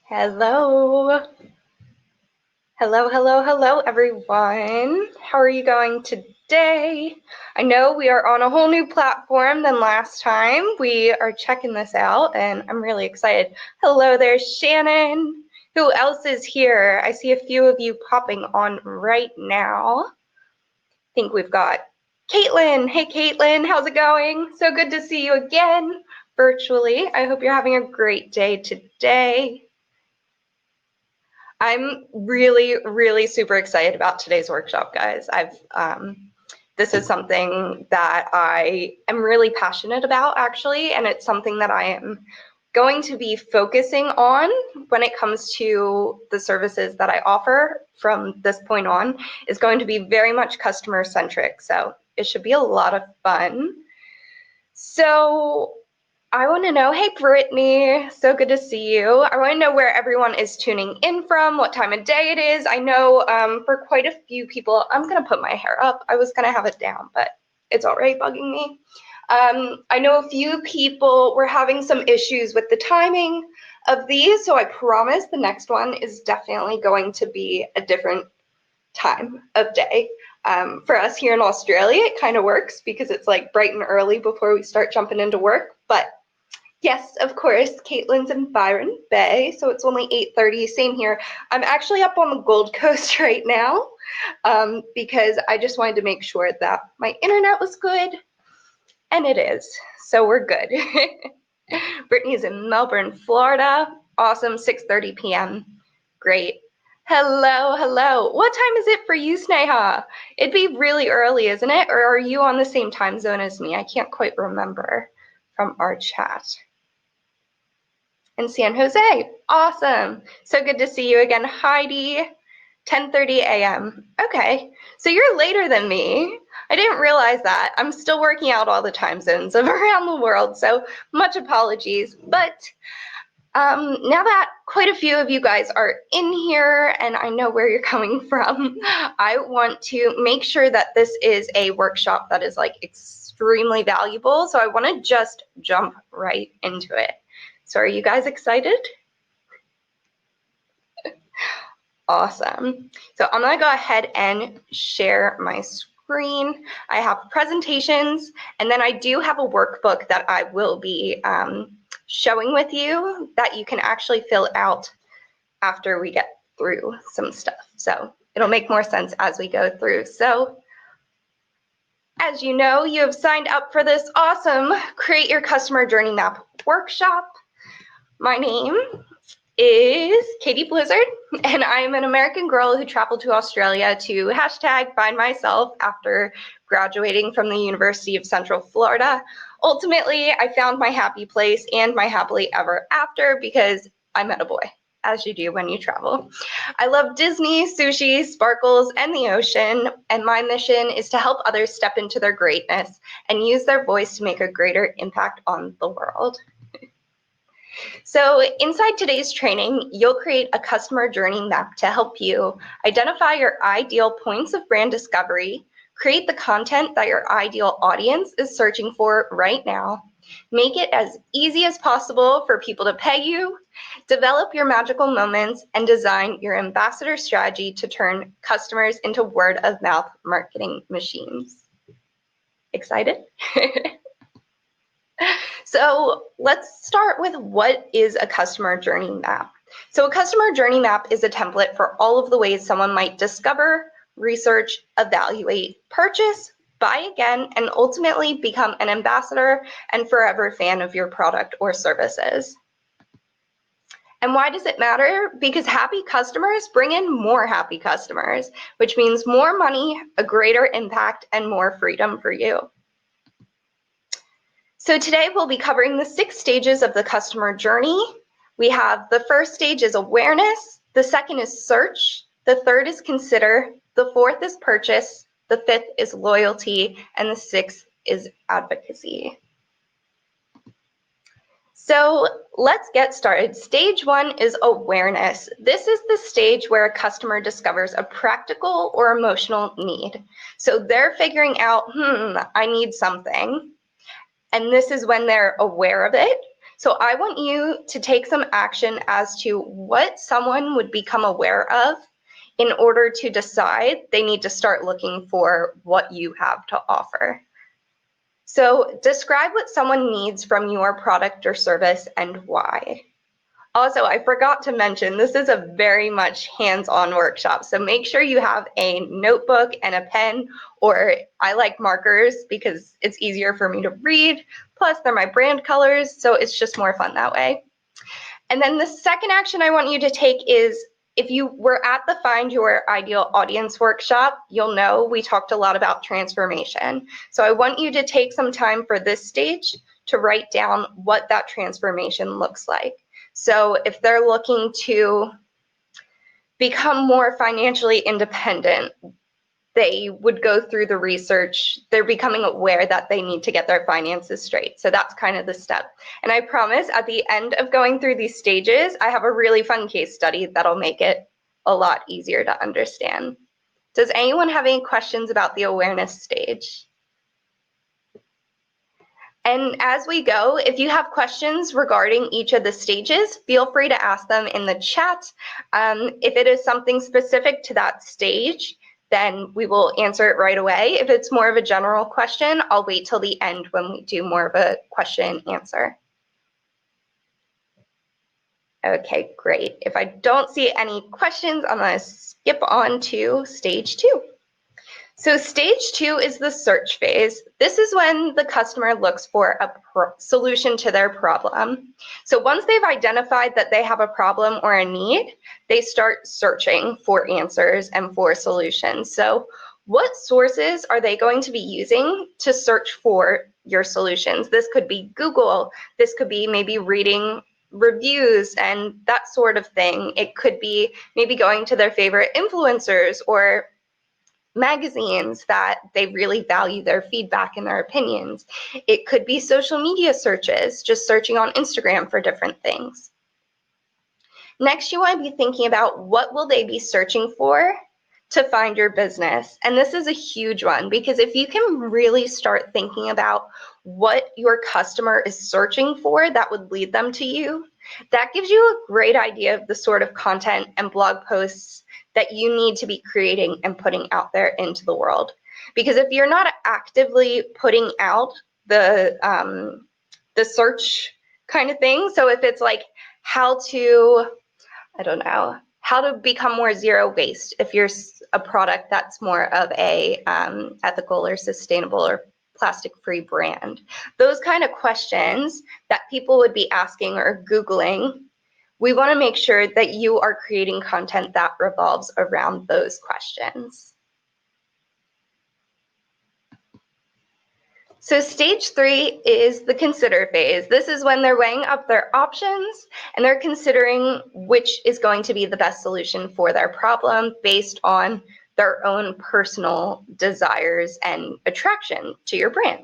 Hello. Hello, everyone. How are you going today? I know we are on a whole new platform than last time. We are checking this out, and I'm really excited. Hello there, Shannon. Who else is here? I see a few of you popping on right now. I think we've got Caitlin. Hey, Caitlin, how's it going? So good to see you again virtually. I hope you're having a great day today. I'm really super excited about today's workshop, guys. This is something that I am really passionate about, actually, and it's something that I am going to be focusing on when it comes to the services that I offer from this point on. Is going to be very much customer centric, so it should be a lot of fun. So I want to know, hey, Brittany, so good to see you. I want to know where everyone is tuning in from, what time of day it is. I know for quite a few people, I'm going to put my hair up. I was going to have it down, but it's already bugging me. I know a few people were having some issues with the timing of these, so I promise the next one is definitely going to be a different time of day. For us here in Australia, it kind of works because it's like bright and early before we start jumping into work, but yes, of course, Caitlin's in Byron Bay, so it's only 8:30, same here. I'm actually up on the Gold Coast right now because I just wanted to make sure that my internet was good, and it is, so we're good. Brittany's in Melbourne, Florida. Awesome, 6:30 p.m. Great. Hello. What time is it for you, Sneha? It'd be really early, isn't it? Or are you on the same time zone as me? I can't quite remember from our chat. In San Jose. Awesome. So good to see you again, Heidi. 10:30 a.m. Okay, so you're later than me. I didn't realize that. I'm still working out all the time zones of around the world, so much apologies. But now that quite a few of you guys are in here and I know where you're coming from, I want to make sure that this is a workshop that is like extremely valuable. So I want to just jump right into it. So are you guys excited? Awesome. So I'm going to go ahead and share my screen. I have presentations, and then I do have a workbook that I will be showing with you that you can actually fill out after we get through some stuff. So it'll make more sense as we go through. So as you know, you have signed up for this awesome Create Your Customer Journey Map workshop. My name is Katie Blizzard, and I'm an American girl who traveled to Australia to #find myself after graduating from the University of Central Florida. Ultimately, I found my happy place and my happily ever after because I met a boy, as you do when you travel. I love Disney, sushi, sparkles, and the ocean, and my mission is to help others step into their greatness and use their voice to make a greater impact on the world. So inside today's training, you'll create a customer journey map to help you identify your ideal points of brand discovery, create the content that your ideal audience is searching for right now, make it as easy as possible for people to pay you, develop your magical moments, and design your ambassador strategy to turn customers into word-of-mouth marketing machines. Excited? So let's start with what is a customer journey map. So a customer journey map is a template for all of the ways someone might discover, research, evaluate, purchase, buy again, and ultimately become an ambassador and forever fan of your product or services. And why does it matter? Because happy customers bring in more happy customers, which means more money, a greater impact, and more freedom for you. So today we'll be covering the 6 stages of the customer journey. We have the first stage is awareness, the second is search, the third is consider, the fourth is purchase, the fifth is loyalty, and the sixth is advocacy. So let's get started. Stage 1 is awareness. This is the stage where a customer discovers a practical or emotional need. So they're figuring out, I need something. And this is when they're aware of it. So I want you to take some action as to what someone would become aware of in order to decide they need to start looking for what you have to offer. So describe what someone needs from your product or service and why. Also, I forgot to mention, this is a very much hands-on workshop, so make sure you have a notebook and a pen, or I like markers because it's easier for me to read, plus they're my brand colors, so it's just more fun that way. And then the second action I want you to take is, if you were at the Find Your Ideal Audience workshop, you'll know we talked a lot about transformation. So I want you to take some time for this stage to write down what that transformation looks like. So if they're looking to become more financially independent, they would go through the research. They're becoming aware that they need to get their finances straight. So that's kind of the step. And I promise at the end of going through these stages, I have a really fun case study that'll make it a lot easier to understand. Does anyone have any questions about the awareness stage? And as we go, if you have questions regarding each of the stages, feel free to ask them in the chat. If it is something specific to that stage, then we will answer it right away. If it's more of a general question, I'll wait till the end when we do more of a question and answer. Okay, great. If I don't see any questions, I'm going to skip on to stage 2. So stage 2 is the search phase. This is when the customer looks for a solution to their problem. So once they've identified that they have a problem or a need, they start searching for answers and for solutions. So what sources are they going to be using to search for your solutions? This could be Google. This could be maybe reading reviews and that sort of thing. It could be maybe going to their favorite influencers or magazines that they really value their feedback and their opinions. It could be social media searches, just searching on Instagram for different things. Next, you want to be thinking about what will they be searching for to find your business. And this is a huge one, because if you can really start thinking about what your customer is searching for that would lead them to you, that gives you a great idea of the sort of content and blog posts that you need to be creating and putting out there into the world. Because if you're not actively putting out the search kind of thing, so if it's like how to, I don't know, how to become more zero waste, if you're a product that's more of a ethical or sustainable or plastic-free brand, those kind of questions that people would be asking or Googling, we want to make sure that you are creating content that revolves around those questions. So stage 3 is the consider phase. This is when they're weighing up their options and they're considering which is going to be the best solution for their problem based on their own personal desires and attraction to your brand.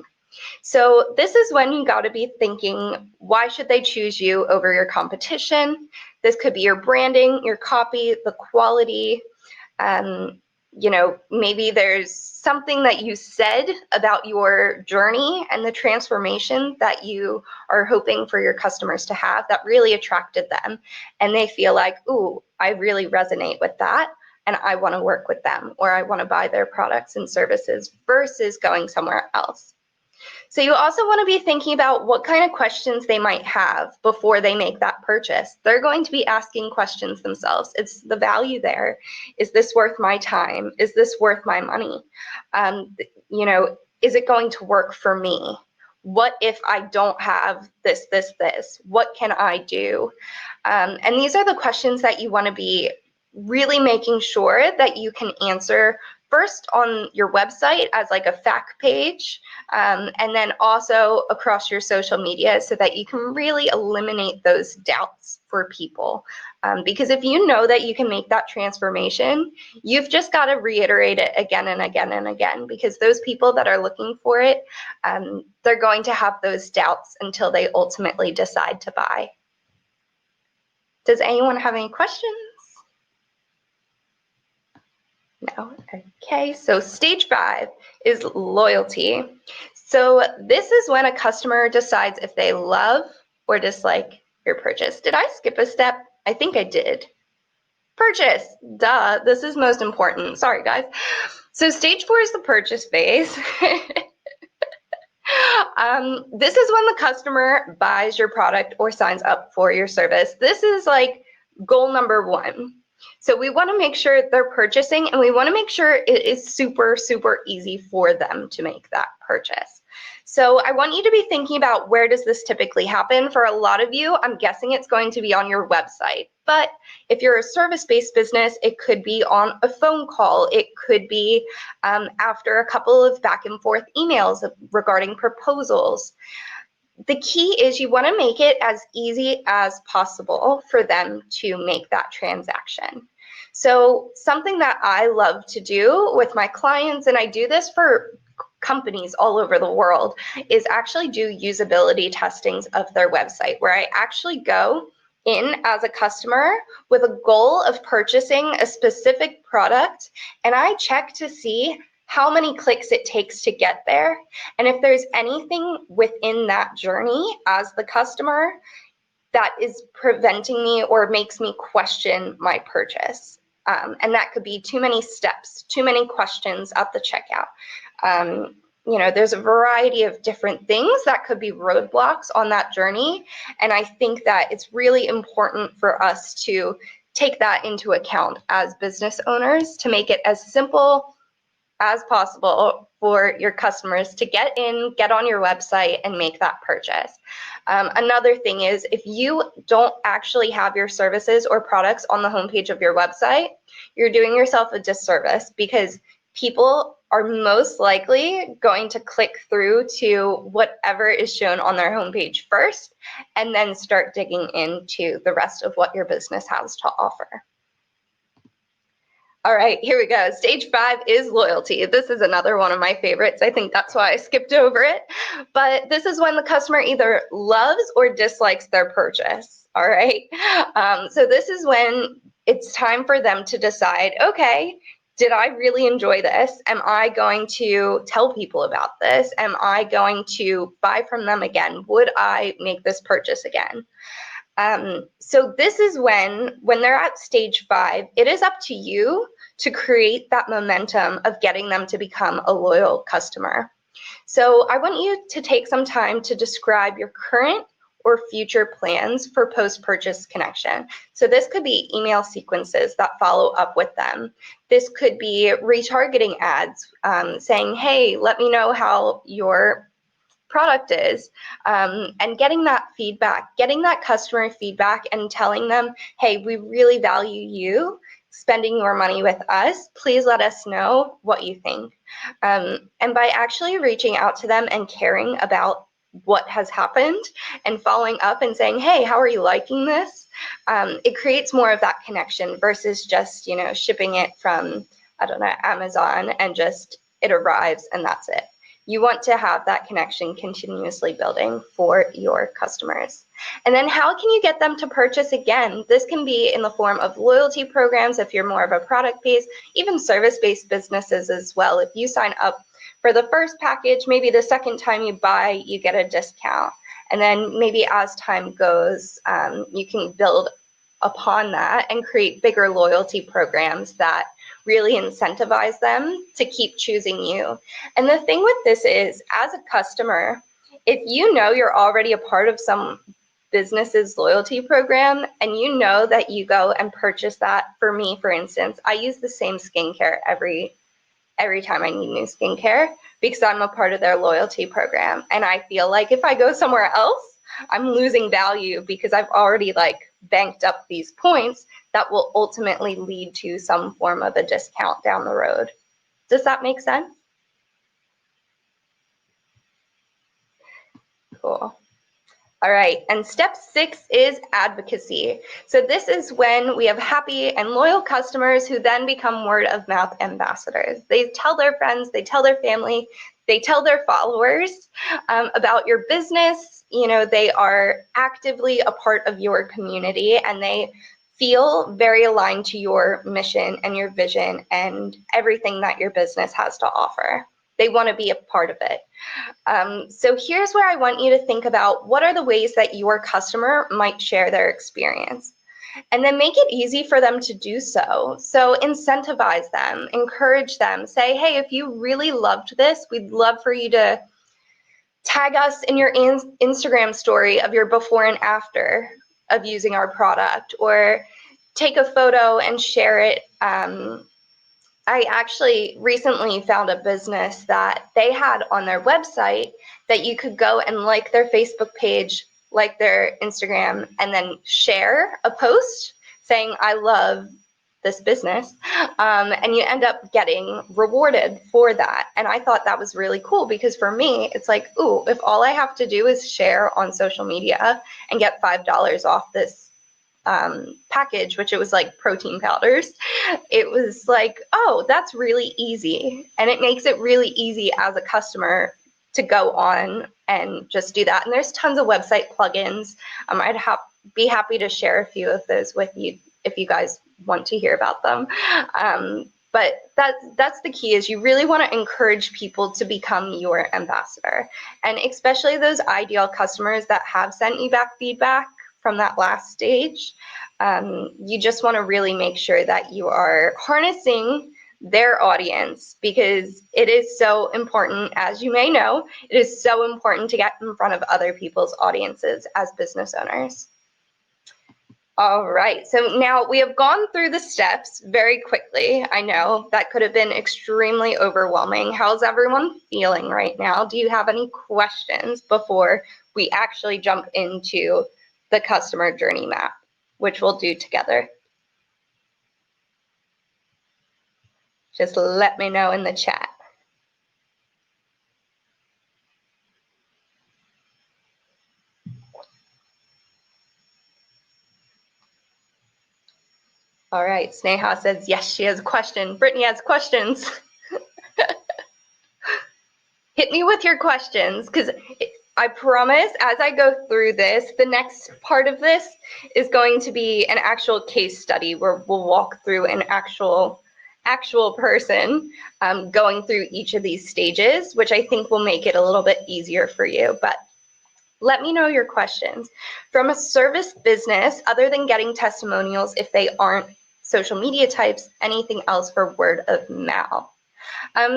So this is when you got to be thinking, why should they choose you over your competition? This could be your branding, your copy, the quality. You know, maybe there's something that you said about your journey and the transformation that you are hoping for your customers to have that really attracted them. And they feel like, ooh, I really resonate with that, and I want to work with them, or I want to buy their products and services versus going somewhere else. So you also want to be thinking about what kind of questions they might have before they make that purchase. They're going to be asking questions themselves. It's the value there. Is this worth my time? Is this worth my money? You know, is it going to work for me? What if I don't have this? What can I do? And these are the questions that you want to be really making sure that you can answer first on your website as like a fact page, and then also across your social media, so that you can really eliminate those doubts for people. Because if you know that you can make that transformation, you've just got to reiterate it again and again and again, because those people that are looking for it, they're going to have those doubts until they ultimately decide to buy. Does anyone have any questions? No? Okay, so stage 5 is loyalty. So this is when a customer decides if they love, or dislike your purchase. Did I skip a step? I think I did. Purchase, duh, this is most important. Sorry, guys. So stage 4 is the purchase phase. This is when the customer buys your product or signs up for your service. This is like goal number 1. So we want to make sure they're purchasing, and we want to make sure it is super, super easy for them to make that purchase. So I want you to be thinking about, where does this typically happen? For a lot of you, I'm guessing it's going to be on your website. But if you're a service-based business, it could be on a phone call. It could be after a couple of back and forth emails regarding proposals. The key is you want to make it as easy as possible for them to make that transaction. So something that I love to do with my clients, and I do this for companies all over the world, is actually do usability testings of their website, where I actually go in as a customer with a goal of purchasing a specific product, and I check to see how many clicks it takes to get there, and if there's anything within that journey as the customer that is preventing me or makes me question my purchase. And that could be too many steps, too many questions at the checkout. You know, there's a variety of different things that could be roadblocks on that journey. And I think that it's really important for us to take that into account as business owners, to make it as simple as possible for your customers to get in, get on your website, and make that purchase. Another thing is, if you don't actually have your services or products on the homepage of your website, you're doing yourself a disservice, because people are most likely going to click through to whatever is shown on their homepage first, and then start digging into the rest of what your business has to offer. All right, here we go. Stage 5 is loyalty. This is another one of my favorites. I think that's why I skipped over it. But this is when the customer either loves or dislikes their purchase. All right. So this is when it's time for them to decide, okay, did I really enjoy this? Am I going to tell people about this? Am I going to buy from them again? Would I make this purchase again? So this is when they're at stage 5, it is up to you to create that momentum of getting them to become a loyal customer. So I want you to take some time to describe your current or future plans for post-purchase connection. So this could be email sequences that follow up with them. This could be retargeting ads, saying, hey, let me know how your product is, and getting that feedback, getting that customer feedback, and telling them, hey, we really value you spending your money with us. Please let us know what you think. And by actually reaching out to them and caring about what has happened and following up and saying, hey, how are you liking this? It creates more of that connection versus just, you know, shipping it from, I don't know, Amazon, and just it arrives and that's it. You want to have that connection continuously building for your customers. And then how can you get them to purchase again? This can be in the form of loyalty programs if you're more of a product-based, even service-based businesses as well. If you sign up for the first package, maybe the second time you buy, you get a discount. And then maybe as time goes, you can build upon that and create bigger loyalty programs that really incentivize them to keep choosing you. And the thing with this is, as a customer, if you know you're already a part of some business's loyalty program, and you know that you go and purchase that, for me, for instance, I use the same skincare every time I need new skincare because I'm a part of their loyalty program. And I feel like if I go somewhere else, I'm losing value because I've already banked up these points that will ultimately lead to some form of a discount down the road. Does that make sense? Cool. All right, and step 6 is advocacy. So this is when we have happy and loyal customers who then become word of mouth ambassadors. They tell their friends, they tell their family, they tell their followers about your business. You know, they are actively a part of your community, and they feel very aligned to your mission and your vision and everything that your business has to offer. They want to be a part of it. So here's where I want you to think about what are the ways that your customer might share their experience. And then make it easy for them to do so. So incentivize them, encourage them, say, hey, if you really loved this, we'd love for you to tag us in your Instagram story of your before and after of using our product, or take a photo and share it. I actually recently found a business that they had on their website that you could go and like their Facebook page, like their Instagram, and then share a post saying, I love this business. And you end up getting rewarded for that. And I thought that was really cool because for me, it's like, ooh, if all I have to do is share on social media and get $5 off this package, which it was like protein powders, it was like, oh, that's really easy. And it makes it really easy as a customer to go on and just do that. And there's tons of website plugins. I'd be happy to share a few of those with you if you guys want to hear about them. But that's the key, is you really want to encourage people to become your ambassador. And especially those ideal customers that have sent you back feedback from that last stage. You just want to really make sure that you are harnessing their audience, because it is so important, as you may know, it is so important to get in front of other people's audiences as business owners. All right, so now we have gone through the steps very quickly. I know that could have been extremely overwhelming. How's everyone feeling right now? Do you have any questions before we actually jump into the customer journey map, which we'll do together? Just let me know in the chat. All right, Sneha says, yes, she has a question. Brittany has questions. Hit me with your questions, because I promise as I go through this, the next part of this is going to be an actual case study where we'll walk through an actual person going through each of these stages, which I think will make it a little bit easier for you. But let me know your questions. From a service business, other than getting testimonials, if they aren't social media types, anything else for word of mouth?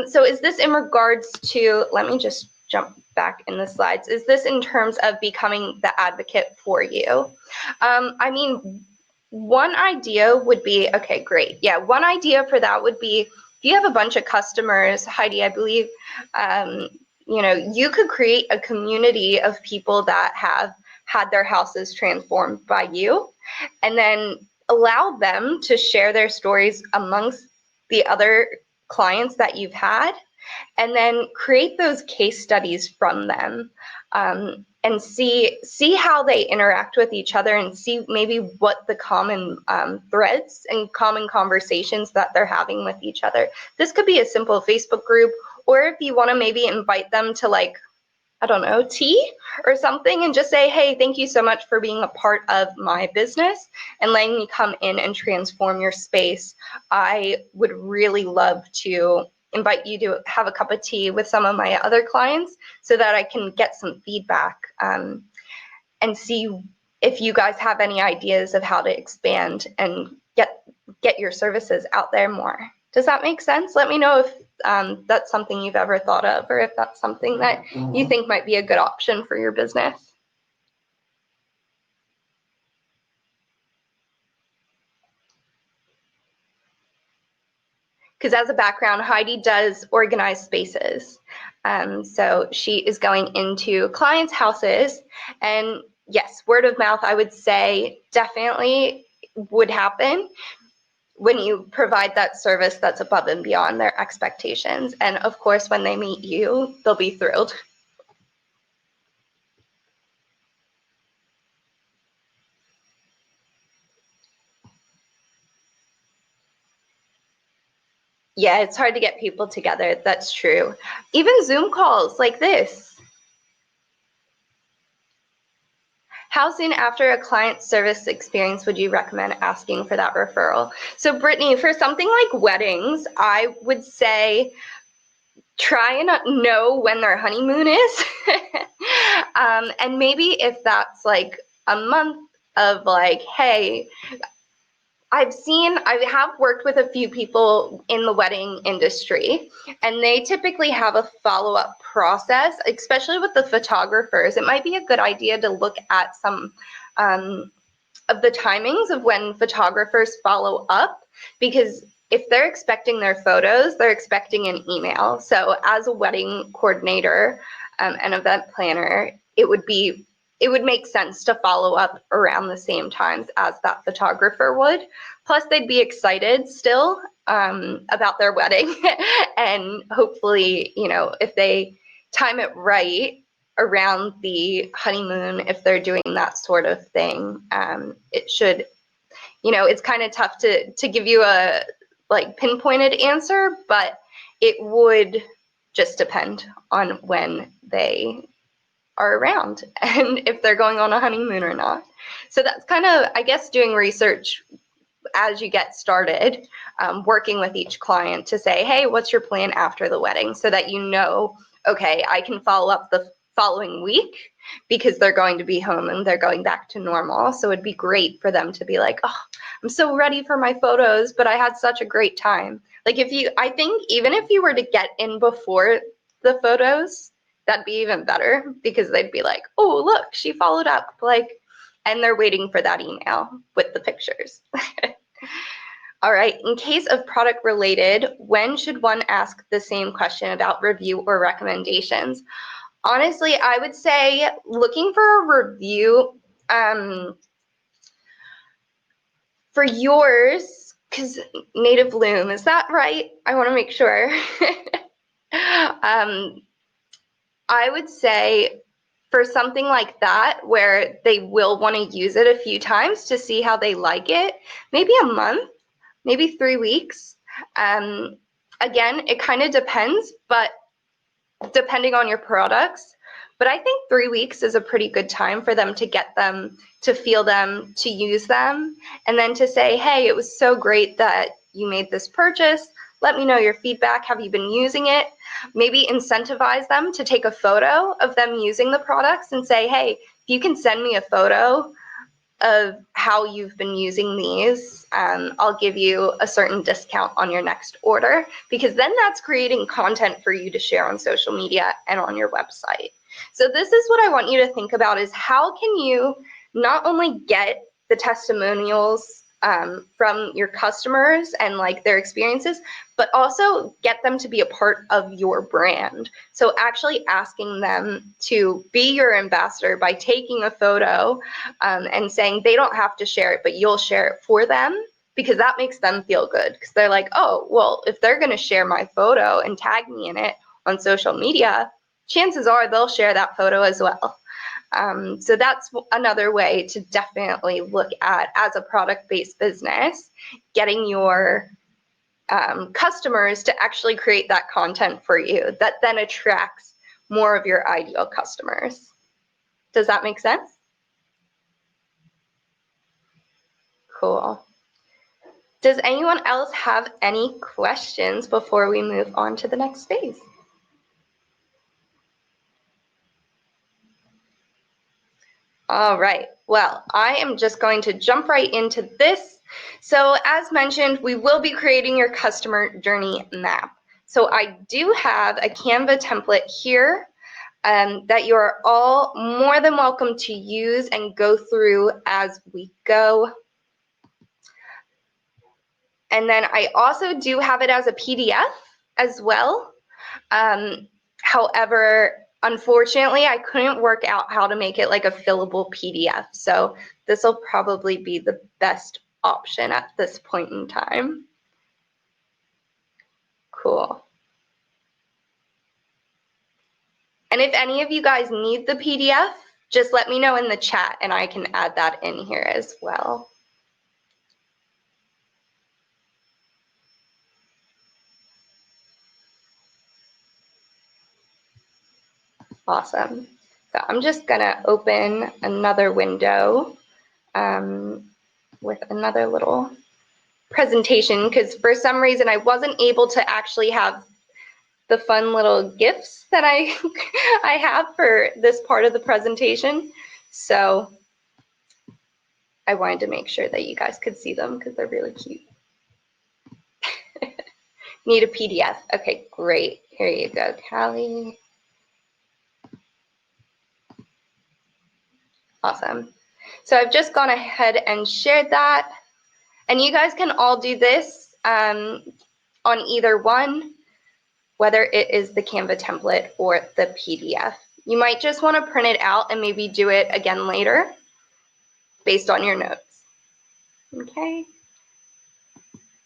So is this in regards to, let me just jump back in the slides. Is this in terms of becoming the advocate for you? I mean, one idea would be, okay, great. Yeah, one idea for that would be, if you have a bunch of customers, Heidi, I believe, you know, you could create a community of people that have had their houses transformed by you, and then allow them to share their stories amongst the other clients that you've had, and then create those case studies from them, and see how they interact with each other, and see maybe what the common threads and common conversations that they're having with each other. This could be a simple Facebook group, or if you want to maybe invite them to, like, I don't know, tea or something, and just say, hey, thank you so much for being a part of my business and letting me come in and transform your space. I would really love to invite you to have a cup of tea with some of my other clients so that I can get some feedback and see if you guys have any ideas of how to expand and get your services out there more. Does that make sense? Let me know if that's something you've ever thought of, or if that's something that you think might be a good option for your business. Because as a background, Heidi does organize spaces. So she is going into clients' houses, and yes, word of mouth, I would say, definitely would happen when you provide that service that's above and beyond their expectations. And of course, when they meet you, they'll be thrilled. Yeah, it's hard to get people together. That's true. Even Zoom calls like this. How soon after a client service experience would you recommend asking for that referral? So Brittany, for something like weddings, I would say try and know when their honeymoon is. And maybe if that's like a month of like, hey, I have worked with a few people in the wedding industry, and they typically have a follow-up process, especially with the photographers. It might be a good idea to look at some of the timings of when photographers follow up, because if they're expecting their photos, they're expecting an email. So as a wedding coordinator and event planner, it would make sense to follow up around the same times as that photographer would. Plus, they'd be excited still about their wedding. And hopefully, if they time it right around the honeymoon, if they're doing that sort of thing, it should, it's kind of tough to give you a like pinpointed answer, but it would just depend on when they are around and if they're going on a honeymoon or not. So that's kind of, I guess, doing research as you get started, working with each client to say, hey, what's your plan after the wedding? So that okay, I can follow up the following week because they're going to be home and they're going back to normal. So it'd be great for them to be like, oh, I'm so ready for my photos, but I had such a great time. Like I think even if you were to get in before the photos, that'd be even better, because they'd be like, oh, look, she followed up, and they're waiting for that email with the pictures. All right, in case of product related, when should one ask the same question about review or recommendations? Honestly, I would say looking for a review for yours, because Native Loom, is that right? I want to make sure. I would say for something like that, where they will want to use it a few times to see how they like it, maybe a month, maybe 3 weeks. Again, it kind of depends, but depending on your products. But I think 3 weeks is a pretty good time for them to get them, to feel them, to use them, and then to say, hey, it was so great that you made this purchase. Let me know your feedback. Have you been using it? Maybe incentivize them to take a photo of them using the products and say, hey, if you can send me a photo of how you've been using these, I'll give you a certain discount on your next order, because then that's creating content for you to share on social media and on your website. So this is what I want you to think about, is how can you not only get the testimonials from your customers and like their experiences, but also get them to be a part of your brand. So actually asking them to be your ambassador by taking a photo and saying they don't have to share it, but you'll share it for them, because that makes them feel good, because they're like, oh, well, if they're going to share my photo and tag me in it on social media, chances are they'll share that photo as well. So that's another way to definitely look at, as a product-based business, getting your customers to actually create that content for you that then attracts more of your ideal customers. Does that make sense? Cool. Does anyone else have any questions before we move on to the next phase? All right, well, I am just going to jump right into this. So as mentioned, we will be creating your customer journey map. So I do have a Canva template here that you are all more than welcome to use and go through as we go. And then I also do have it as a PDF as well. However, unfortunately, I couldn't work out how to make it like a fillable PDF. So this will probably be the best option at this point in time. Cool. And if any of you guys need the PDF, just let me know in the chat and I can add that in here as well. Awesome. So I'm just gonna open another window with another little presentation, because for some reason I wasn't able to actually have the fun little gifts that I I have for this part of the presentation. So I wanted to make sure that you guys could see them because they're really cute. Need a PDF. Okay, great. Here you go, Callie. Awesome. So I've just gone ahead and shared that. And you guys can all do this on either one, whether it is the Canva template or the PDF. You might just want to print it out and maybe do it again later based on your notes. Okay.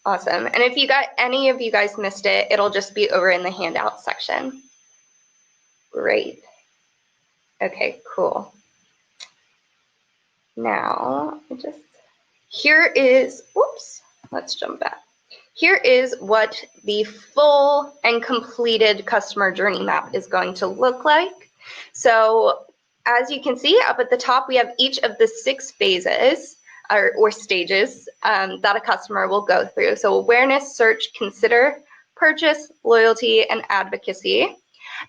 Awesome. And if you got any of you guys missed it, it'll just be over in the handout section. Great. Okay, cool. Now, here is, whoops, let's jump back. Here is what the full and completed customer journey map is going to look like. So as you can see up at the top, we have each of the 6 phases or stages that a customer will go through. So awareness, search, consider, purchase, loyalty, and advocacy.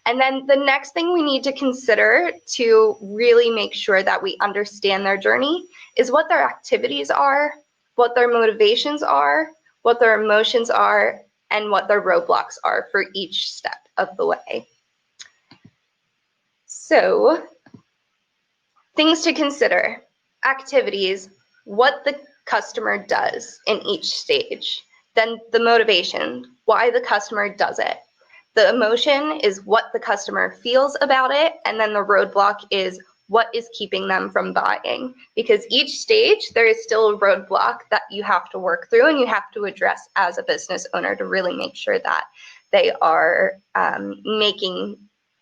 And then the next thing we need to consider to really make sure that we understand their journey is what their activities are, what their motivations are, what their emotions are, and what their roadblocks are for each step of the way. So, things to consider: activities, what the customer does in each stage, then the motivation, why the customer does it. The emotion is what the customer feels about it, and then the roadblock is what is keeping them from buying. Because each stage, there is still a roadblock that you have to work through and you have to address as a business owner to really make sure that they are making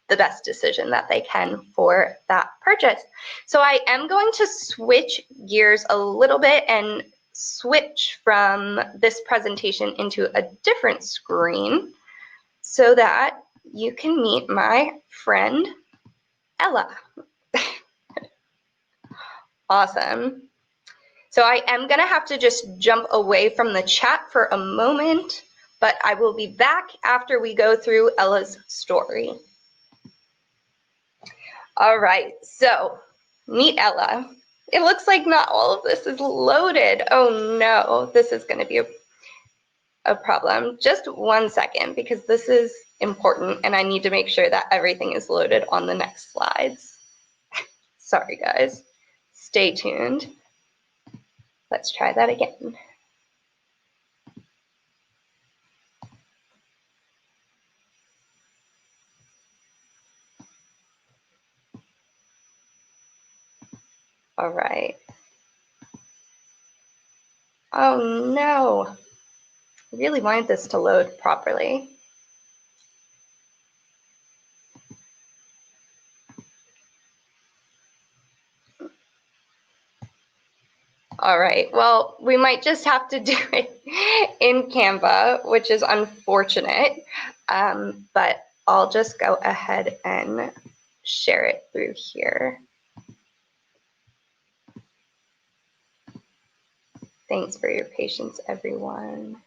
the best decision that they can for that purchase. So I am going to switch gears a little bit and switch from this presentation into a different screen so that you can meet my friend, Ella. Awesome. So I am gonna have to just jump away from the chat for a moment, but I will be back after we go through Ella's story. All right, so meet Ella. It looks like not all of this is loaded. Oh no, this is gonna be a problem. Just 1 second, because this is important and I need to make sure that everything is loaded on the next slides. Sorry guys, stay tuned. Let's try that again. All right. Oh no, I really wanted this to load properly. All right, well, we might just have to do it in Canva, which is unfortunate, but I'll just go ahead and share it through here. Thanks for your patience, everyone.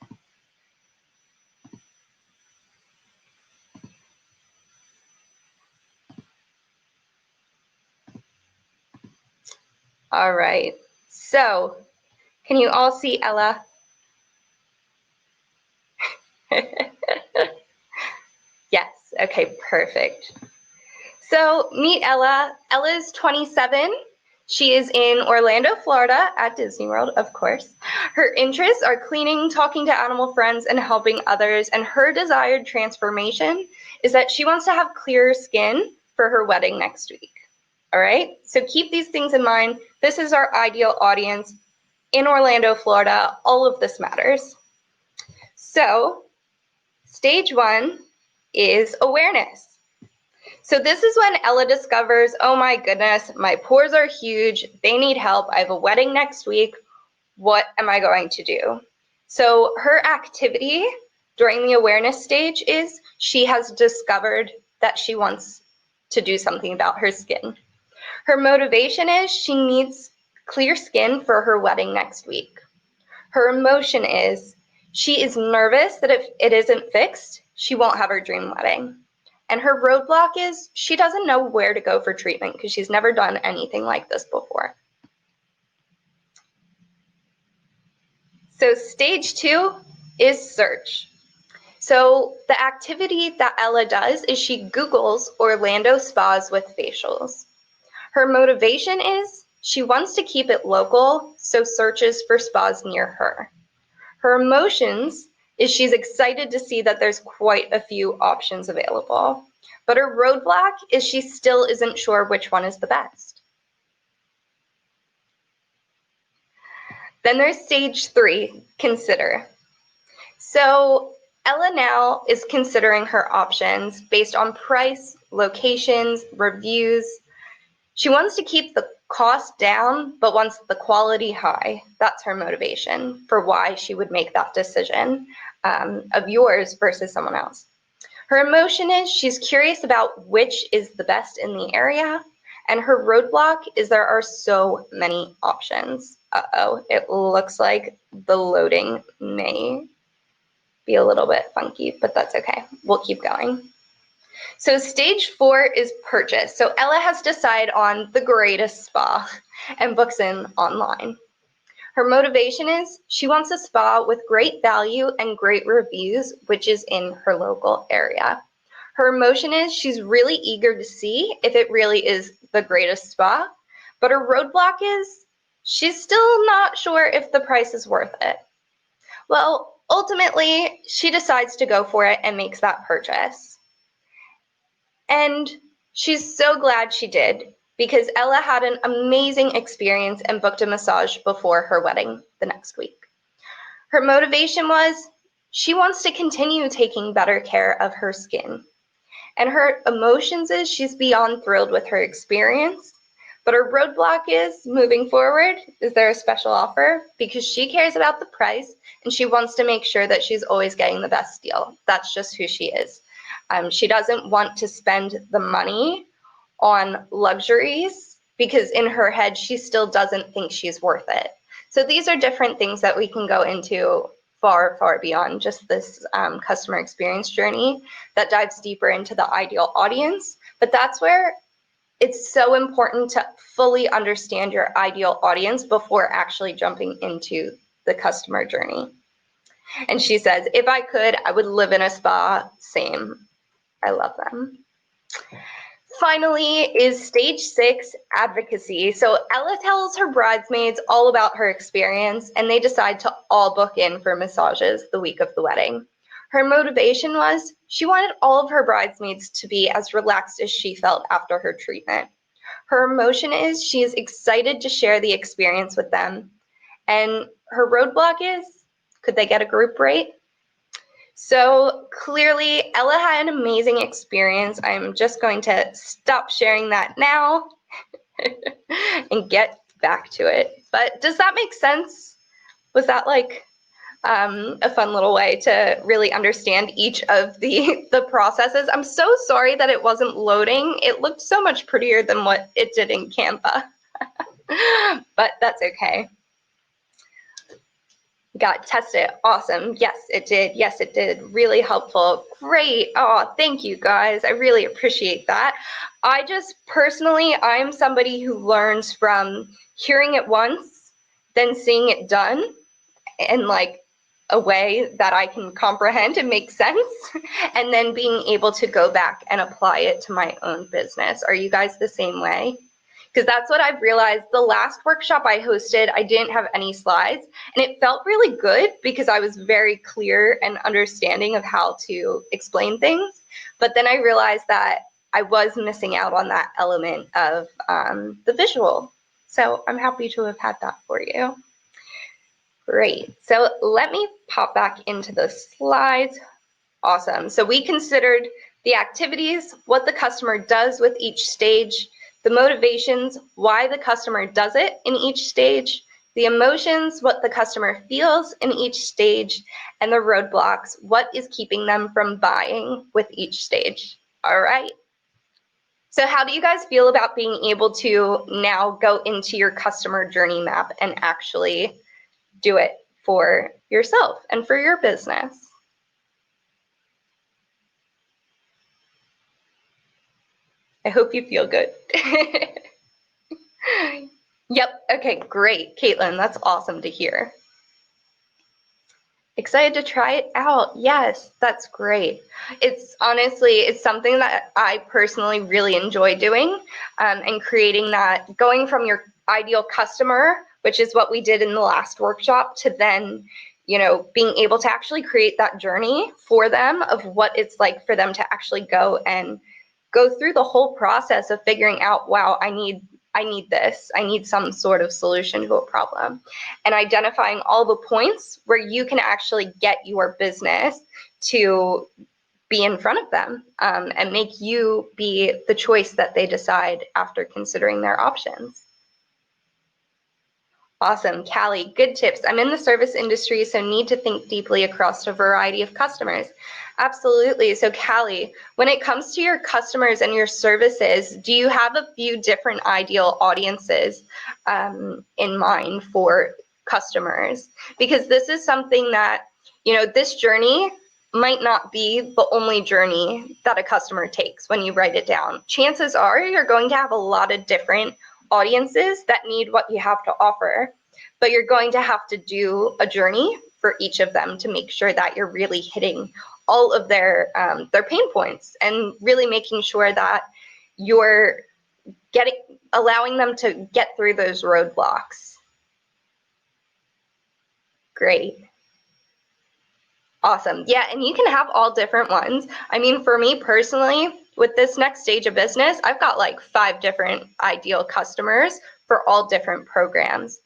All right, so can you all see Ella? Yes, okay, perfect. So meet Ella. Ella's 27. She is in Orlando, Florida at Disney World, of course. Her interests are cleaning, talking to animal friends, and helping others. And her desired transformation is that she wants to have clearer skin for her wedding next week. All right, so keep these things in mind. This is our ideal audience in Orlando, Florida. All of this matters. So stage 1 is awareness. So this is when Ella discovers, oh my goodness, my pores are huge, they need help, I have a wedding next week, what am I going to do? So her activity during the awareness stage is she has discovered that she wants to do something about her skin. Her motivation is she needs clear skin for her wedding next week. Her emotion is she is nervous that if it isn't fixed, she won't have her dream wedding. And her roadblock is she doesn't know where to go for treatment because she's never done anything like this before. So stage 2 is search. So the activity that Ella does is she Googles Orlando spas with facials. Her motivation is she wants to keep it local, so searches for spas near her. Her emotions is she's excited to see that there's quite a few options available. But her roadblock is she still isn't sure which one is the best. Then there's stage 3, consider. So Ella now is considering her options based on price, locations, reviews. She wants to keep the cost down, but wants the quality high. That's her motivation for why she would make that decision of yours versus someone else. Her emotion is she's curious about which is the best in the area, and her roadblock is there are so many options. Uh-oh, it looks like the loading may be a little bit funky, but that's okay. We'll keep going. So stage 4 is purchase. So Ella has to decide on the greatest spa and books in online. Her motivation is she wants a spa with great value and great reviews, which is in her local area. Her emotion is she's really eager to see if it really is the greatest spa, but her roadblock is she's still not sure if the price is worth it. Well, ultimately, she decides to go for it and makes that purchase. And she's so glad she did because Ella had an amazing experience and booked a massage before her wedding the next week. Her motivation was she wants to continue taking better care of her skin. And her emotions is she's beyond thrilled with her experience. But her roadblock is moving forward. Is there a special offer? Because she cares about the price and she wants to make sure that she's always getting the best deal. That's just who she is. She doesn't want to spend the money on luxuries because in her head, she still doesn't think she's worth it. So these are different things that we can go into far, far beyond just this customer experience journey that dives deeper into the ideal audience. But that's where it's so important to fully understand your ideal audience before actually jumping into the customer journey. And she says, if I could, I would live in a spa. Same. I love them. Finally is stage 6, advocacy. So Ella tells her bridesmaids all about her experience and they decide to all book in for massages the week of the wedding. Her motivation was she wanted all of her bridesmaids to be as relaxed as she felt after her treatment. Her emotion is she is excited to share the experience with them. And her roadblock is, could they get a group rate? So clearly, Ella had an amazing experience. I'm just going to stop sharing that now and get back to it. But does that make sense? Was that like a fun little way to really understand each of the processes? I'm so sorry that it wasn't loading. It looked so much prettier than what it did in Canva, but that's okay. Got tested. Awesome. Yes, it did. Yes, it did. Really helpful. Great. Oh, thank you guys. I really appreciate that. I just personally, I'm somebody who learns from hearing it once, then seeing it done in like a way that I can comprehend and make sense, and then being able to go back and apply it to my own business. Are you guys the same way? Because that's what I've realized. The last workshop I hosted, I didn't have any slides, and it felt really good because I was very clear and understanding of how to explain things. But then I realized that I was missing out on that element of the visual. So I'm happy to have had that for you. Great. So let me pop back into the slides. Awesome. So we considered the activities, what the customer does with each stage, the motivations, why the customer does it in each stage, the emotions, what the customer feels in each stage, and the roadblocks, what is keeping them from buying with each stage. All right. So how do you guys feel about being able to now go into your customer journey map and actually do it for yourself and for your business? I hope you feel good. Yep, okay, great. Caitlin, that's awesome to hear. Excited to try it out. Yes, that's great. It's honestly, it's something that I personally really enjoy doing, and creating that, going from your ideal customer, which is what we did in the last workshop, to then, you know, being able to actually create that journey for them of what it's like for them to actually go and go through the whole process of figuring out, wow, I need this. I need some sort of solution to a problem. And identifying all the points where you can actually get your business to be in front of them, and make you be the choice that they decide after considering their options. Awesome. Callie, good tips. I'm in the service industry, so need to think deeply across a variety of customers. Absolutely. So Callie, when it comes to your customers and your services, do you have a few different ideal audiences in mind for customers? Because this is something that, you know, this journey might not be the only journey that a customer takes when you write it down. Chances are you're going to have a lot of different audiences that need what you have to offer, but you're going to have to do a journey for each of them to make sure that you're really hitting all of their pain points and really making sure that you're allowing them to get through those roadblocks. Great. Awesome. Yeah, and you can have all different ones. I mean, for me personally, with this next stage of business, I've got like 5 different ideal customers for all different programs,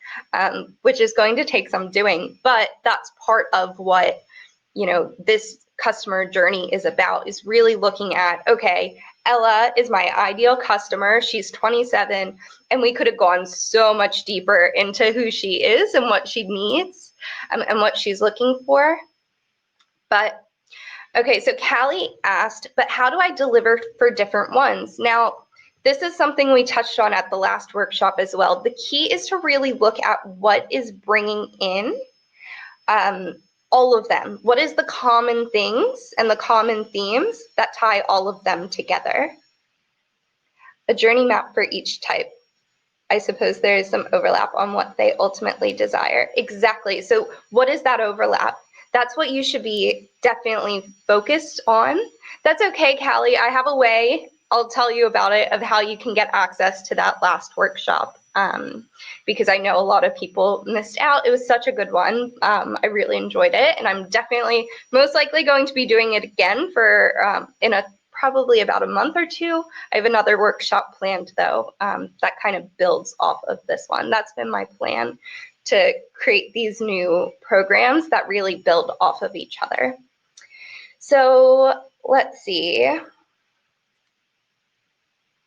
which is going to take some doing, but that's part of what, you know, this customer journey is about, is really looking at, okay, Ella is my ideal customer. She's 27, and we could have gone so much deeper into who she is and what she needs, and what she's looking for. But okay, so Callie asked, but how do I deliver for different ones? Now, this is something we touched on at the last workshop as well. The key is to really look at what is bringing in all of them. What is the common things and the common themes that tie all of them together? A journey map for each type. I suppose there is some overlap on what they ultimately desire. Exactly. So what is that overlap? That's what you should be definitely focused on. That's okay, Callie. I have a way, I'll tell you about it, of how you can get access to that last workshop, because I know a lot of people missed out. It was such a good one. I really enjoyed it, and I'm definitely most likely going to be doing it again for in probably about a month or 2. I have another workshop planned, though, that kind of builds off of this one. That's been my plan, to create these new programs that really build off of each other. So let's see.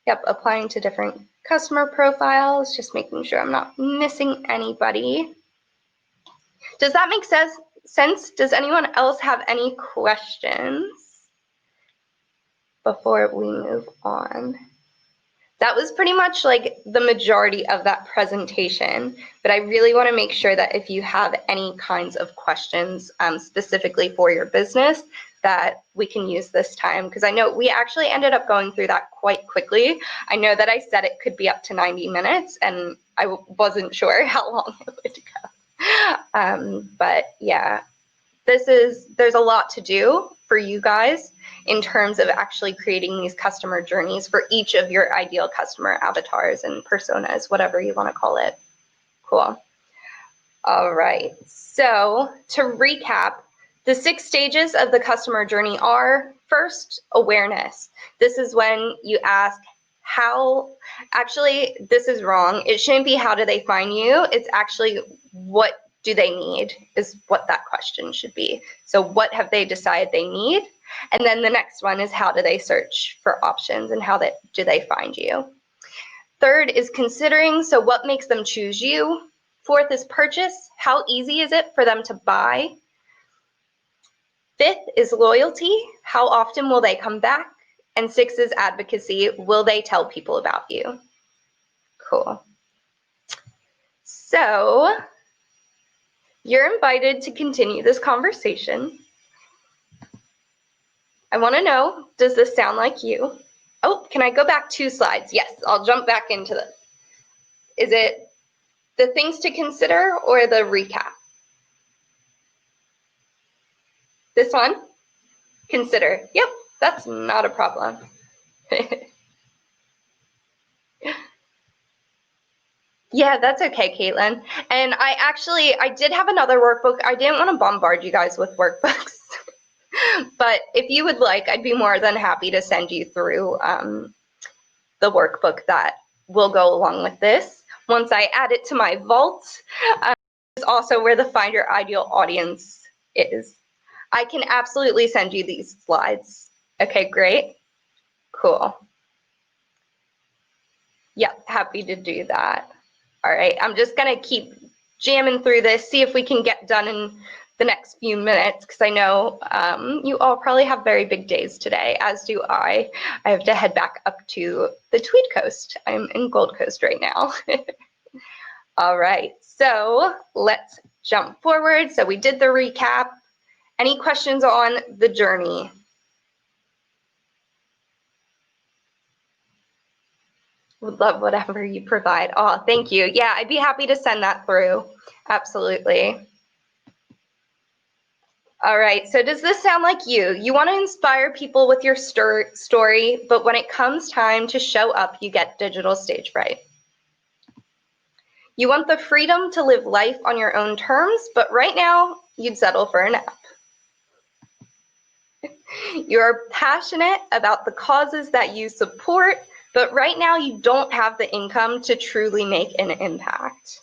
Yep, applying to different customer profiles, just making sure I'm not missing anybody. Does that make sense? Does anyone else have any questions before we move on? That was pretty much like the majority of that presentation, but I really want to make sure that if you have any kinds of questions specifically for your business, that we can use this time, because I know we actually ended up going through that quite quickly. I know that I said it could be up to 90 minutes, and I wasn't sure how long it would go. But yeah, there's a lot to do for you guys in terms of actually creating these customer journeys for each of your ideal customer avatars and personas, whatever you want to call it. Cool. All right. So to recap, the 6 stages of the customer journey are: first, awareness. This is when you ask how, actually, this is wrong. It shouldn't be how do they find you. It's actually what do they need is what that question should be. So what have they decided they need? And then the next one is how do they search for options and how do they find you? Third is considering, so what makes them choose you? Fourth is purchase. How easy is it for them to buy? Fifth is loyalty. How often will they come back? And 6 is advocacy. Will they tell people about you? Cool. So you're invited to continue this conversation. I want to know, does this sound like you? Oh, can I go back 2 slides? Yes, I'll jump back into this. Is it the things to consider or the recap? This one? Consider. Yep, that's not a problem. Yeah, that's okay, Caitlin. And I did have another workbook. I didn't want to bombard you guys with workbooks. But if you would like, I'd be more than happy to send you through the workbook that will go along with this. Once I add it to my vault, is also where the Find Your Ideal Audience is. I can absolutely send you these slides. Okay, great. Cool. Yep, happy to do that. All right, I'm just gonna keep jamming through this, see if we can get done in the next few minutes, because I know you all probably have very big days today, as do I. I have to head back up to the Tweed Coast. I'm in Gold Coast right now. All right, so let's jump forward. So we did the recap. Any questions on the journey? Would love whatever you provide. Oh, thank you. Yeah, I'd be happy to send that through. Absolutely. All right, so does this sound like you? You want to inspire people with your story, but when it comes time to show up, you get digital stage fright. You want the freedom to live life on your own terms, but right now, you'd settle for an app. You're passionate about the causes that you support, but right now you don't have the income to truly make an impact.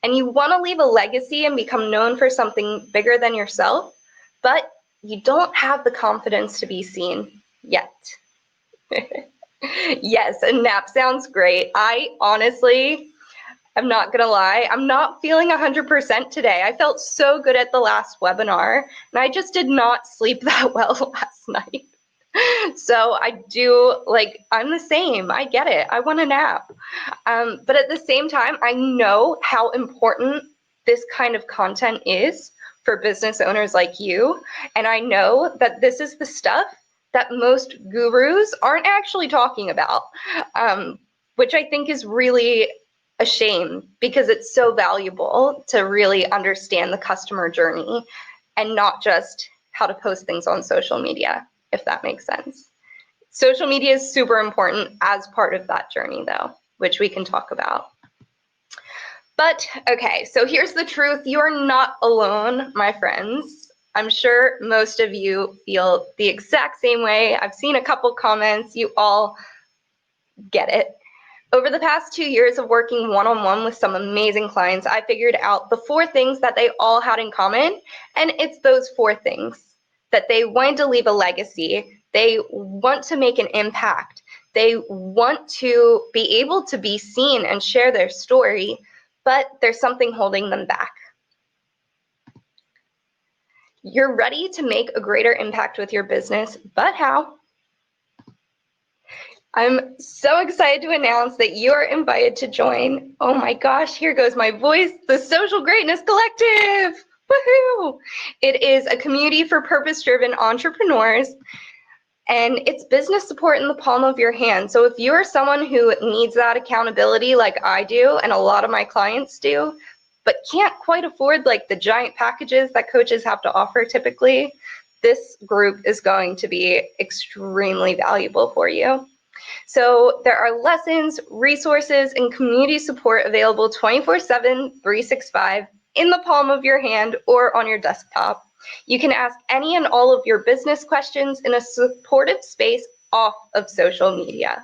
And you want to leave a legacy and become known for something bigger than yourself, but you don't have the confidence to be seen yet. Yes, a nap sounds great. I honestly, I'm not gonna lie, I'm not feeling 100% today. I felt so good at the last webinar, and I just did not sleep that well last night. So I do, like, I'm the same. I get it. I want a nap. But at the same time, I know how important this kind of content is for business owners like you. And I know that this is the stuff that most gurus aren't actually talking about, which I think is really a shame because it's so valuable to really understand the customer journey and not just how to post things on social media, if that makes sense. Social media is super important as part of that journey, though, which we can talk about. But okay, so here's the truth. You are not alone, my friends. I'm sure most of you feel the exact same way. I've seen a couple comments. You all get it. Over the past 2 years of working one-on-one with some amazing clients, I figured out the 4 things that they all had in common, and it's those 4 things: that they wanted to leave a legacy, they want to make an impact, they want to be able to be seen and share their story, but there's something holding them back. You're ready to make a greater impact with your business, but how? I'm so excited to announce that you are invited to join. Oh my gosh, here goes my voice, the Social Greatness Collective. Woohoo! It is a community for purpose-driven entrepreneurs, and it's business support in the palm of your hand. So if you are someone who needs that accountability like I do, and a lot of my clients do, but can't quite afford like the giant packages that coaches have to offer typically, this group is going to be extremely valuable for you. So there are lessons, resources, and community support available 24/7, 365 in the palm of your hand or on your desktop. You can ask any and all of your business questions in a supportive space off of social media.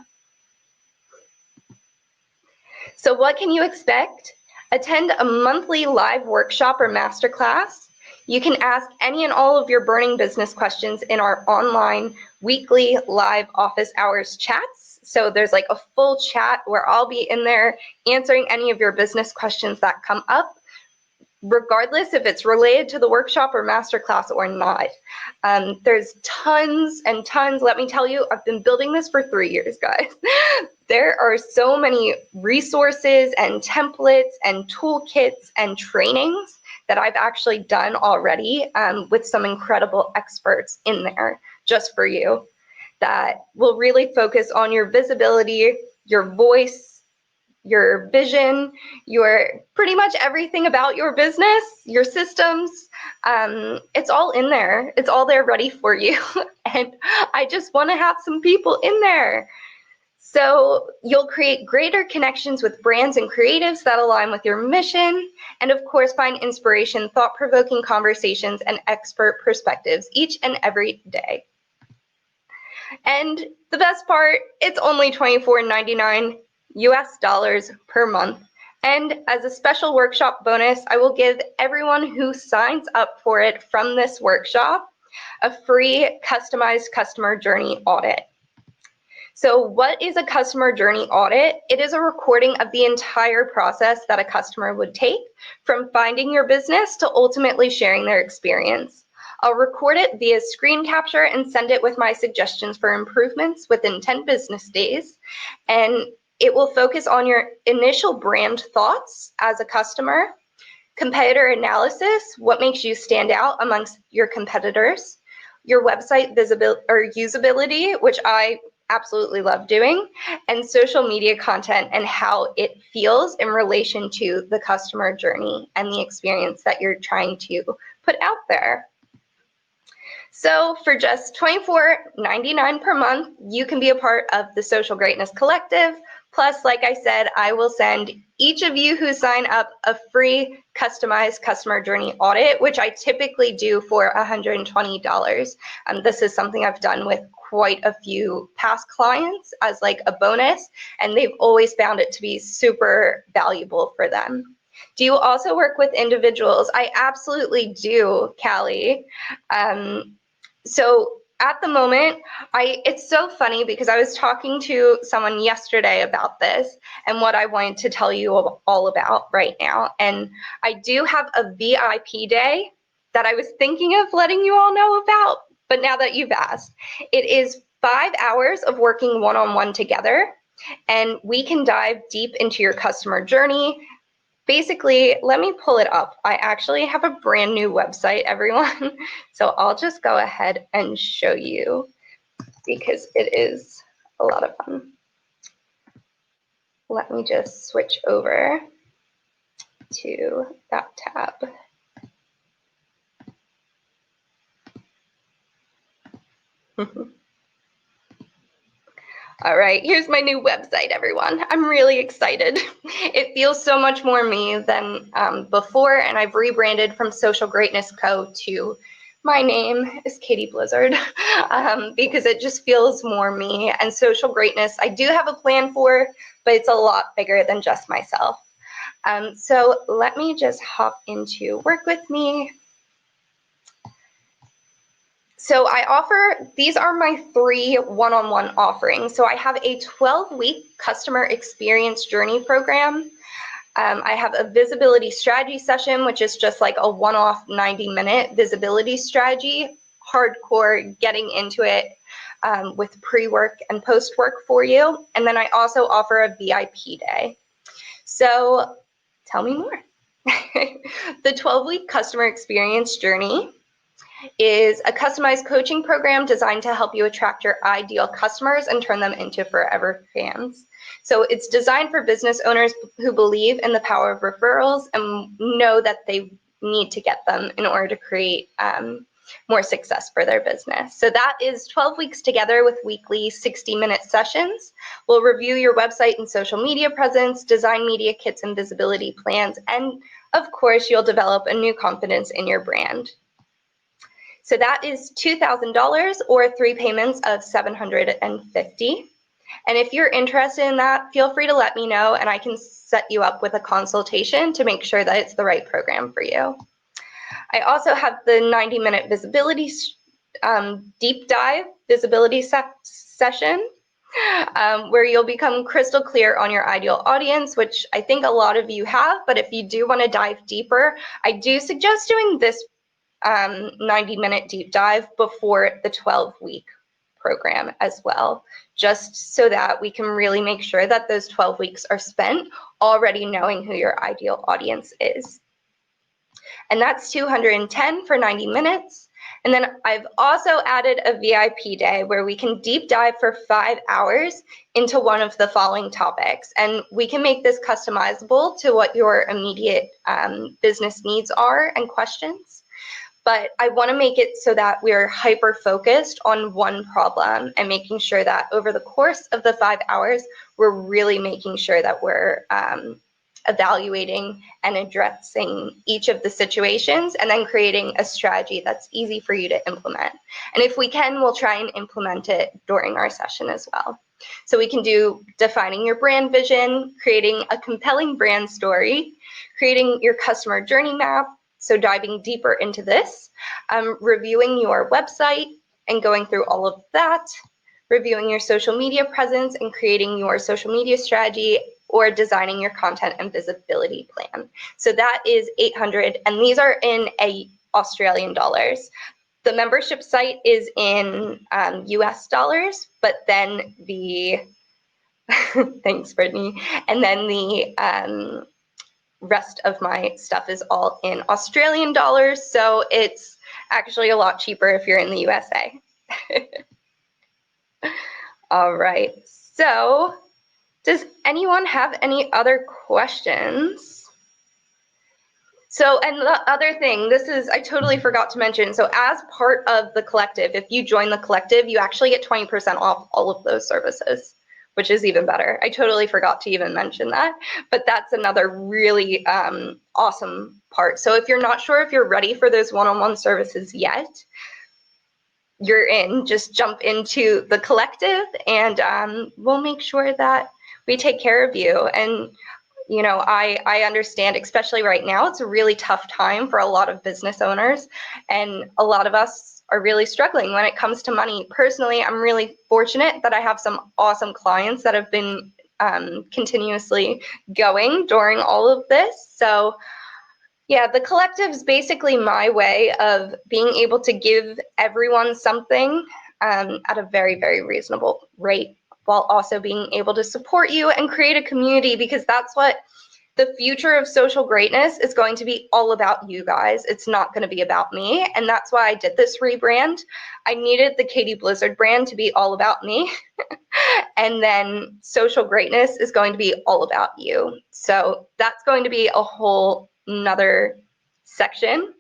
So what can you expect? Attend a monthly live workshop or masterclass. You can ask any and all of your burning business questions in our online weekly live office hours chats. So there's like a full chat where I'll be in there answering any of your business questions that come up, regardless if it's related to the workshop or masterclass or not. There's tons and tons. Let me tell you, I've been building this for 3 years, guys. There are so many resources and templates and toolkits and trainings that I've actually done already with some incredible experts in there just for you. that will really focus on your visibility, your voice, your vision, your pretty much everything about your business, your systems. It's all in there. It's all there ready for you. And I just want to have some people in there. So you'll create greater connections with brands and creatives that align with your mission, and of course find inspiration, thought-provoking conversations, and expert perspectives each and every day. And the best part, it's only $24.99 US dollars per month. And as a special workshop bonus, I will give everyone who signs up for it from this workshop a free customized customer journey audit. So what is a customer journey audit? It is a recording of the entire process that a customer would take from finding your business to ultimately sharing their experience. I'll record it via screen capture and send it with my suggestions for improvements within 10 business days. And it will focus on your initial brand thoughts as a customer, competitor analysis, what makes you stand out amongst your competitors, your website visibility or usability, which I absolutely love doing, and social media content and how it feels in relation to the customer journey and the experience that you're trying to put out there. So for just $24.99 per month, you can be a part of the Social Greatness Collective. Plus, like I said, I will send each of you who sign up a free customized customer journey audit, which I typically do for $120. This is something I've done with quite a few past clients as like a bonus, and they've always found it to be super valuable for them. Do you also work with individuals? I absolutely do, Callie. So at the moment, it's so funny because I was talking to someone yesterday about this and what I wanted to tell you all about right now. And I do have a VIP day that I was thinking of letting you all know about, but now that you've asked, it is 5 hours of working one-on-one together, and we can dive deep into your customer journey. Basically, let me pull it up. I actually have a brand new website, everyone. So I'll just go ahead and show you because it is a lot of fun. Let me just switch over to that tab. All right, here's my new website, everyone. I'm really excited. It feels so much more me than before, and I've rebranded from Social Greatness Co. to my name is Katie Blizzard because it just feels more me. And Social Greatness, I do have a plan for, but it's a lot bigger than just myself. So let me just hop into Work With Me. So I offer, these are my 3 one-on-one offerings. So I have a 12-week customer experience journey program. I have a visibility strategy session, which is just like a one-off 90-minute visibility strategy, hardcore getting into it with pre-work and post-work for you. And then I also offer a VIP day. So tell me more. The 12-week customer experience journey is a customized coaching program designed to help you attract your ideal customers and turn them into forever fans. So it's designed for business owners who believe in the power of referrals and know that they need to get them in order to create more success for their business. So that is 12 weeks together with weekly 60-minute sessions. We'll review your website and social media presence, design media kits and visibility plans, and of course, you'll develop a new confidence in your brand. So that is $2,000 or 3 payments of $750. And if you're interested in that, feel free to let me know and I can set you up with a consultation to make sure that it's the right program for you. I also have the 90-minute visibility deep dive visibility session where you'll become crystal clear on your ideal audience, which I think a lot of you have, but if you do want to dive deeper, I do suggest doing this 90-minute deep dive before the 12-week program as well, just so that we can really make sure that those 12 weeks are spent already knowing who your ideal audience is. And that's $210 for 90 minutes. And then I've also added a VIP day where we can deep dive for 5 hours into one of the following topics. And we can make this customizable to what your immediate business needs are and questions. But I want to make it so that we're hyper-focused on one problem and making sure that over the course of the 5 hours, we're really making sure that we're evaluating and addressing each of the situations and then creating a strategy that's easy for you to implement. And if we can, we'll try and implement it during our session as well. So we can do defining your brand vision, creating a compelling brand story, creating your customer journey map, so diving deeper into this, reviewing your website and going through all of that, reviewing your social media presence and creating your social media strategy, or designing your content and visibility plan. So that is 800, and these are in Australian dollars. The membership site is in US dollars, but then the, thanks Brittany, and then the rest of my stuff is all in Australian dollars, so it's actually a lot cheaper if you're in the USA. All right, so does anyone have any other questions? So, and the other thing, this is, I totally forgot to mention, so as part of the collective, if you join the collective, you actually get 20% off all of those services, which is even better. I totally forgot to even mention that, but that's another really awesome part. So if you're not sure if you're ready for those one-on-one services yet, you're in, just jump into the collective and we'll make sure that we take care of you. And you know, I understand, especially right now, it's a really tough time for a lot of business owners, and a lot of us are really struggling when it comes to money. Personally, I'm really fortunate that I have some awesome clients that have been continuously going during all of this. So yeah, the collective is basically my way of being able to give everyone something at a very, very reasonable rate, while also being able to support you and create a community, because that's what the future of social greatness is going to be, all about you guys. It's not going to be about me, and that's why I did this rebrand. I needed the Katie Blizzard brand to be all about me, and then social greatness is going to be all about you. So that's going to be a whole another section,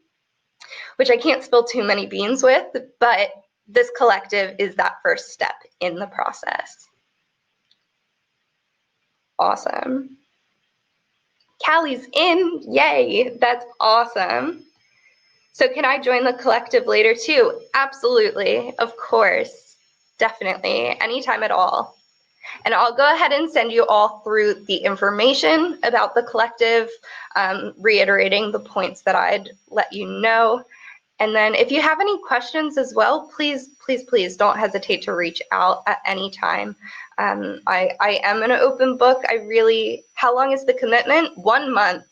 which I can't spill too many beans with, but this collective is that first step in the process. Awesome. Callie's in, yay, that's awesome. So can I join the collective later too? Absolutely, of course, definitely, anytime at all. And I'll go ahead and send you all through the information about the collective, reiterating the points that I'd let you know. And then if you have any questions as well, please, please, please don't hesitate to reach out at any time. I am an open book. How long is the commitment? 1 month.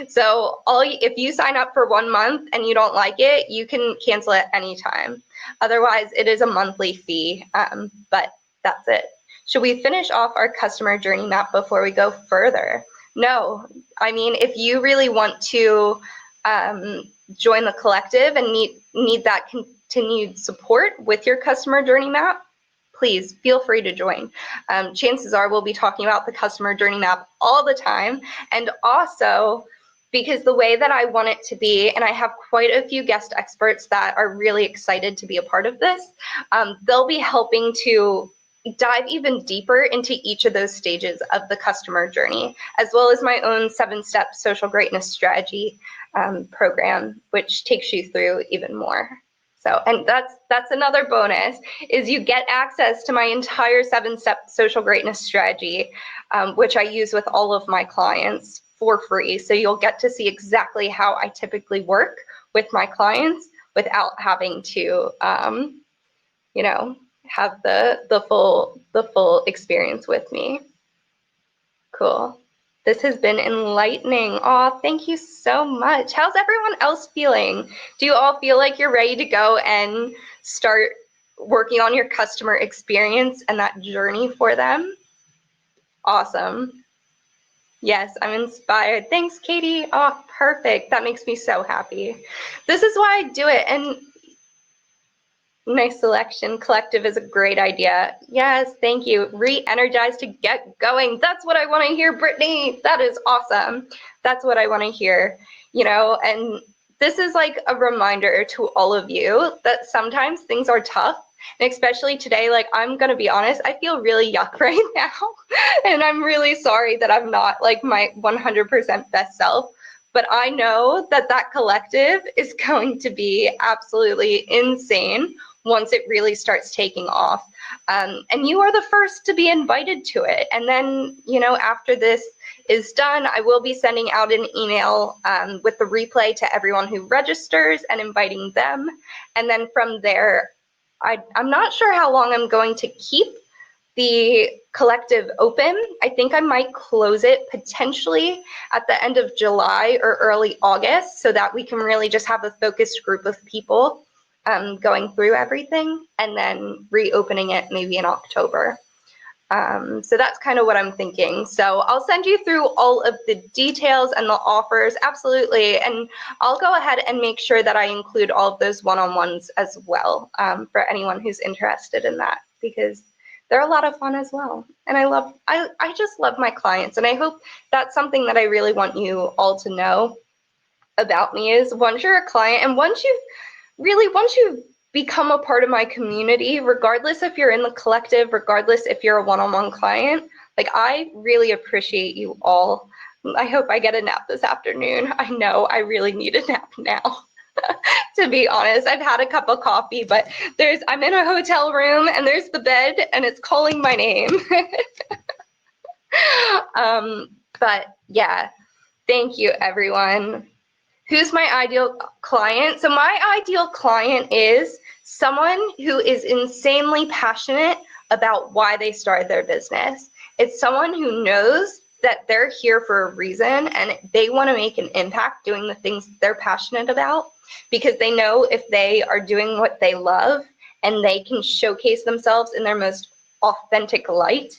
So if you sign up for 1 month and you don't like it, you can cancel at any time. Otherwise, it is a monthly fee, but that's it. Should we finish off our customer journey map before we go further? No, I mean, if you really want to join the collective and need that continued support with your customer journey map, please feel free to join. Chances are we'll be talking about the customer journey map all the time, and also because the way that I want it to be, and I have quite a few guest experts that are really excited to be a part of this, they'll be helping to dive even deeper into each of those stages of the customer journey, as well as my own 7-step social greatness strategy program, which takes you through even more. So, and that's another bonus, is you get access to my entire 7-step social greatness strategy, which I use with all of my clients for free. So you'll get to see exactly how I typically work with my clients without having to, you know, have the full experience with me. Cool. This has been enlightening. Oh, thank you so much. How's everyone else feeling? Do you all feel like you're ready to go and start working on your customer experience and that journey for them? Awesome. Yes, I'm inspired. Thanks, Katie. Oh, perfect. That makes me so happy. This is why I do it. And Nice selection. Collective is a great idea. Yes, thank you. Re-energized to get going. That's what I want to hear, Brittany. That is awesome. That's what I want to hear. You know, and this is like a reminder to all of you that sometimes things are tough. And especially today, like, I'm going to be honest, I feel really yuck right now. And I'm really sorry that I'm not like my 100% best self. But I know that that collective is going to be absolutely insane once it really starts taking off. And you are the first to be invited to it. And then, you know, after this is done, I will be sending out an email with the replay to everyone who registers and inviting them. And then from there, I'm not sure how long I'm going to keep the collective open. I think I might close it potentially at the end of July or early August so that we can really just have a focused group of people going through everything and then reopening it maybe in October. So that's kind of what I'm thinking. So I'll send you through all of the details and the offers, absolutely. And I'll go ahead and make sure that I include all of those one-on-ones as well for anyone who's interested in that, because they're a lot of fun as well. And I just love my clients. And I hope that's something that I really want you all to know about me is once you're a client and once you become a part of my community, regardless if you're in the collective, regardless if you're a one-on-one client, like, I really appreciate you all. I hope I get a nap this afternoon. I know I really need a nap now. To be honest, I've had a cup of coffee, but I'm in a hotel room and there's the bed and it's calling my name. But yeah, thank you, everyone. Who's my ideal client? So my ideal client is someone who is insanely passionate about why they started their business. It's someone who knows that they're here for a reason and they want to make an impact doing the things they're passionate about, because they know if they are doing what they love and they can showcase themselves in their most authentic light,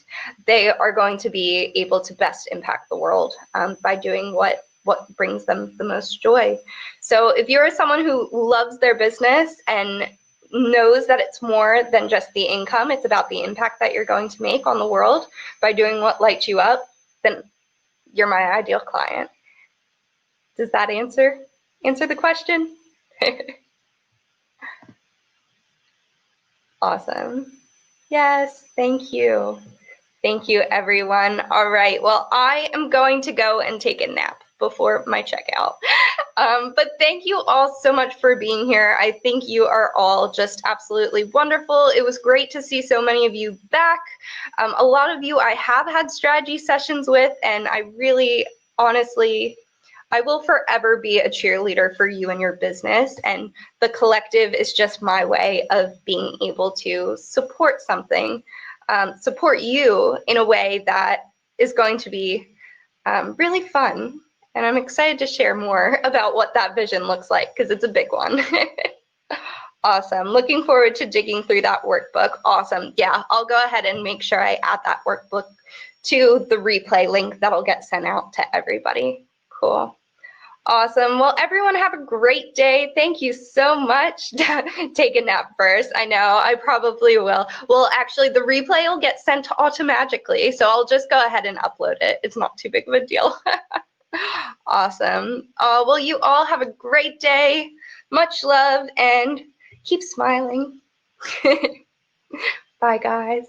they are going to be able to best impact the world by doing what brings them the most joy. So if you're someone who loves their business and knows that it's more than just the income, it's about the impact that you're going to make on the world by doing what lights you up, then you're my ideal client. Does that answer the question? Awesome. Yes, thank you. Thank you, everyone. All right, well, I am going to go and take a nap before my checkout. But thank you all so much for being here. I think you are all just absolutely wonderful. It was great to see so many of you back. A lot of you I have had strategy sessions with, and I really, honestly, I will forever be a cheerleader for you and your business, and the collective is just my way of being able to support something, support you in a way that is going to be really fun. And I'm excited to share more about what that vision looks like, because it's a big one. Awesome. Looking forward to digging through that workbook. Awesome. Yeah, I'll go ahead and make sure I add that workbook to the replay link that'll get sent out to everybody. Cool. Awesome. Well, everyone have a great day. Thank you so much. Take a nap first. I know I probably will. Well, actually, the replay will get sent automatically, so I'll just go ahead and upload it. It's not too big of a deal. Awesome. Well, you all have a great day. Much love and keep smiling. Bye, guys.